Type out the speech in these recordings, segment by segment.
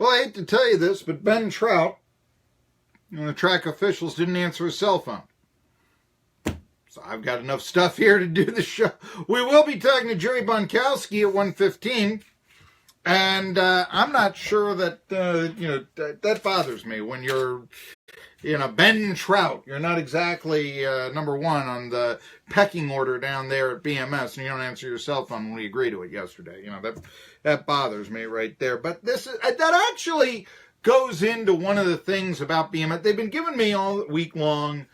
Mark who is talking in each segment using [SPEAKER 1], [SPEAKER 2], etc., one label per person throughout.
[SPEAKER 1] Well, I hate to tell you this, but Ben Trout, the track officials didn't answer his cell phone. So I've got enough stuff here to do the show. We will be talking to Jerry Bonkowski at 1:15. And I'm not sure that, that bothers me when you're, Ben Trout. You're not exactly number one on the pecking order down there at BMS, and you don't answer your cell phone when we agree to it yesterday. That bothers me right there. But that actually goes into one of the things about BMS. They've been giving me all week long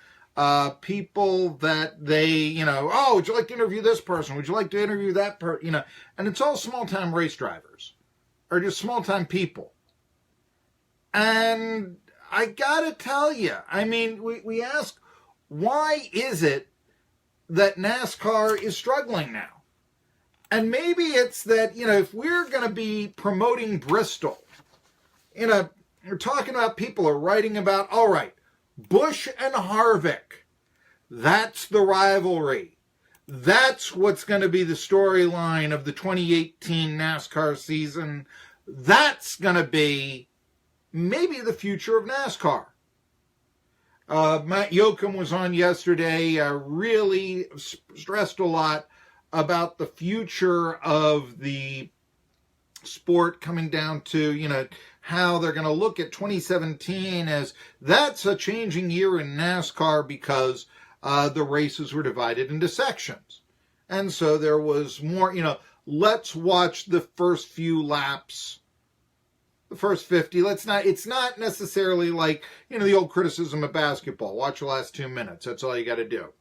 [SPEAKER 1] people that they, would you like to interview this person? Would you like to interview that person? And it's all small-time race drivers. Or just small-time people. And I gotta tell you, I mean, we ask, why is it that NASCAR is struggling now? And maybe it's that, if we're going to be promoting Bristol, we're talking about people are writing about, all right, Busch and Harvick, that's the rivalry. That's what's going to be the storyline of the 2018 NASCAR season. That's going to be maybe the future of NASCAR. Matt Yoakum was on yesterday, really stressed a lot about the future of the sport coming down to, how they're going to look at 2017 as that's a changing year in NASCAR because the races were divided into sections. And so there was more, let's watch the first few laps, the first 50. It's not necessarily like, the old criticism of basketball. Watch the last 2 minutes. That's all you got to do.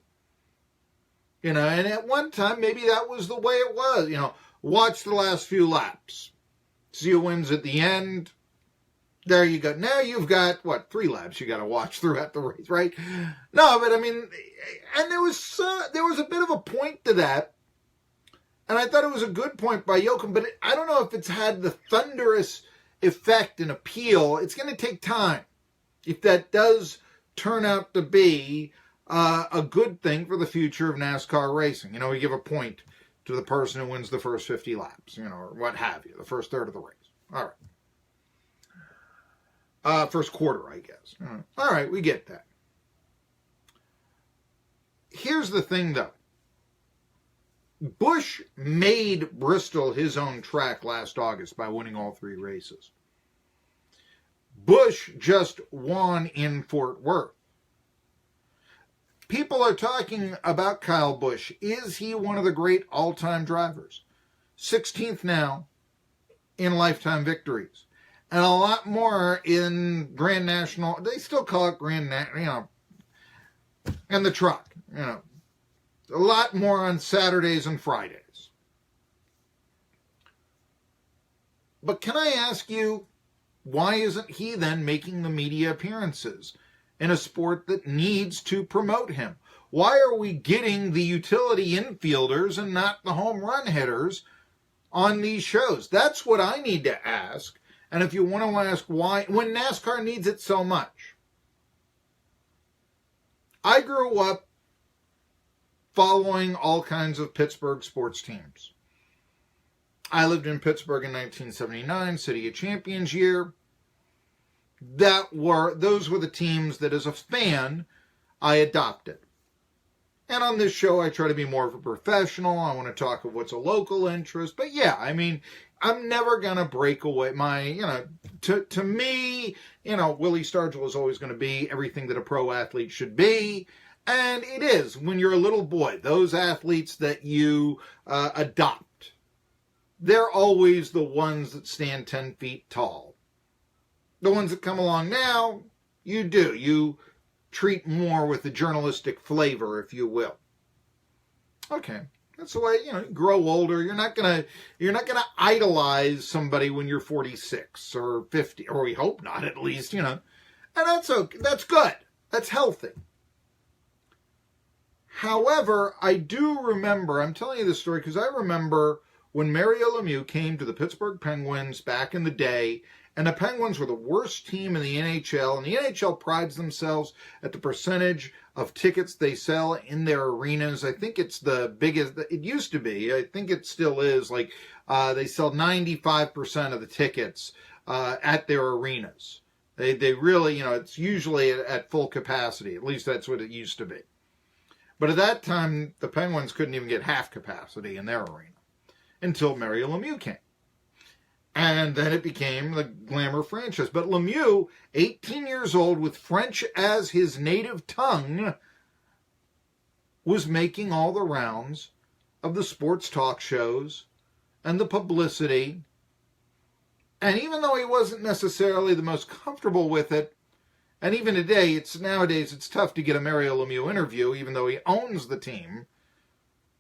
[SPEAKER 1] And at one time, maybe that was the way it was. Watch the last few laps. See who wins at the end. There you go. Now you've got, 3 laps you got to watch throughout the race, right? No, but I mean, and there was a bit of a point to that. And I thought it was a good point by Yoakum, but I don't know if it's had the thunderous effect and appeal. It's going to take time. If that does turn out to be a good thing for the future of NASCAR racing. We give a point to the person who wins the first 50 laps, or what have you, the first third of the race. All right. First quarter, I guess. All right, we get that. Here's the thing, though. Busch made Bristol his own track last August by winning all 3 races. Busch just won in Fort Worth. People are talking about Kyle Busch. Is he one of the great all-time drivers? 16th now in lifetime victories. And a lot more in Grand National. They still call it Grand National, and the truck, A lot more on Saturdays and Fridays. But can I ask you, why isn't he then making the media appearances in a sport that needs to promote him? Why are we getting the utility infielders and not the home run hitters on these shows? That's what I need to ask. And if you want to ask why, when NASCAR needs it so much. I grew up following all kinds of Pittsburgh sports teams. I lived in Pittsburgh in 1979, City of Champions year. Those were the teams that as a fan I adopted. And on this show I try to be more of a professional. I want to talk of what's a local interest. But yeah, I mean, I'm never going to break away my, to me, Willie Stargell is always going to be everything that a pro athlete should be. And it is, when you're a little boy, those athletes that you adopt, they're always the ones that stand 10 feet tall. The ones that come along now, you treat more with the journalistic flavor, if you will. Okay. That's the way, you grow older. You're not gonna idolize somebody when you're 46 or 50, or we hope not, at least, And that's okay. That's good. That's healthy. However, I do remember, I'm telling you this story because I remember when Mario Lemieux came to the Pittsburgh Penguins back in the day, and the Penguins were the worst team in the NHL, and the NHL prides themselves at the percentage of tickets they sell in their arenas. I think it's the biggest, it used to be, I think it still is, they sell 95% of the tickets at their arenas. They really, it's usually at full capacity. At least that's what it used to be. But at that time, the Penguins couldn't even get half capacity in their arena until Mario Lemieux came. And then it became the glamour franchise. But Lemieux, 18 years old with French as his native tongue, was making all the rounds of the sports talk shows and the publicity. And even though he wasn't necessarily the most comfortable with it, and even today, nowadays it's tough to get a Mario Lemieux interview, even though he owns the team,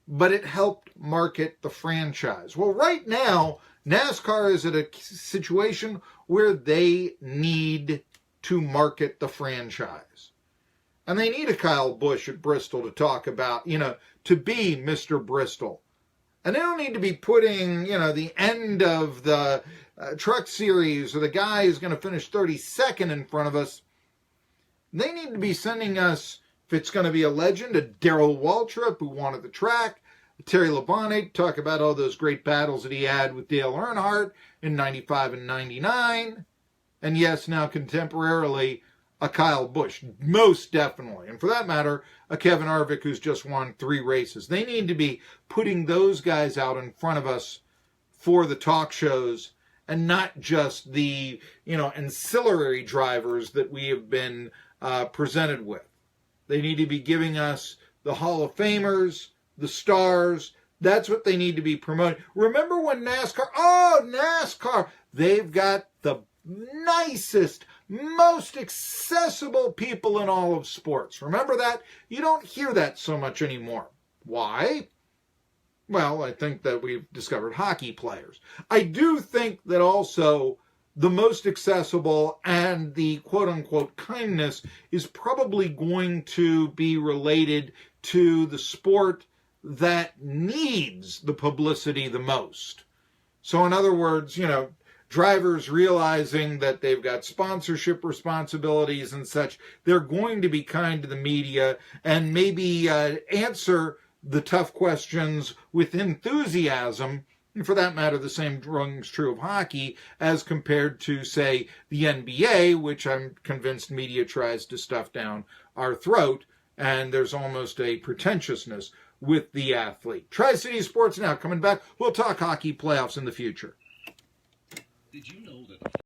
[SPEAKER 1] but it helped market the franchise. Well, right now, NASCAR is at a situation where they need to market the franchise. And they need a Kyle Busch at Bristol to talk about, to be Mr. Bristol. And they don't need to be putting, the end of the truck series or the guy who's going to finish 32nd in front of us. They need to be sending us, if it's going to be a legend, a Darrell Waltrip who wanted the track, Terry Labonte, talk about all those great battles that he had with Dale Earnhardt in 95 and 99. And yes, now contemporarily, a Kyle Busch, most definitely. And for that matter, a Kevin Harvick who's just won 3 races. They need to be putting those guys out in front of us for the talk shows and not just the, ancillary drivers that we have been presented with. They need to be giving us the Hall of Famers, the stars. That's what they need to be promoting. Remember when NASCAR, they've got the nicest, most accessible people in all of sports. Remember that? You don't hear that so much anymore. Why? Well, I think that we've discovered hockey players. I do think that also the most accessible and the quote-unquote kindness is probably going to be related to the sport that needs the publicity the most. So in other words, drivers realizing that they've got sponsorship responsibilities and such, they're going to be kind to the media and maybe answer the tough questions with enthusiasm. And for that matter, the same rings true of hockey as compared to, say, the NBA, which I'm convinced media tries to stuff down our throat, and there's almost a pretentiousness with the athlete. Tri-City Sports Now coming back. We'll talk hockey playoffs in the future.
[SPEAKER 2] Did you know that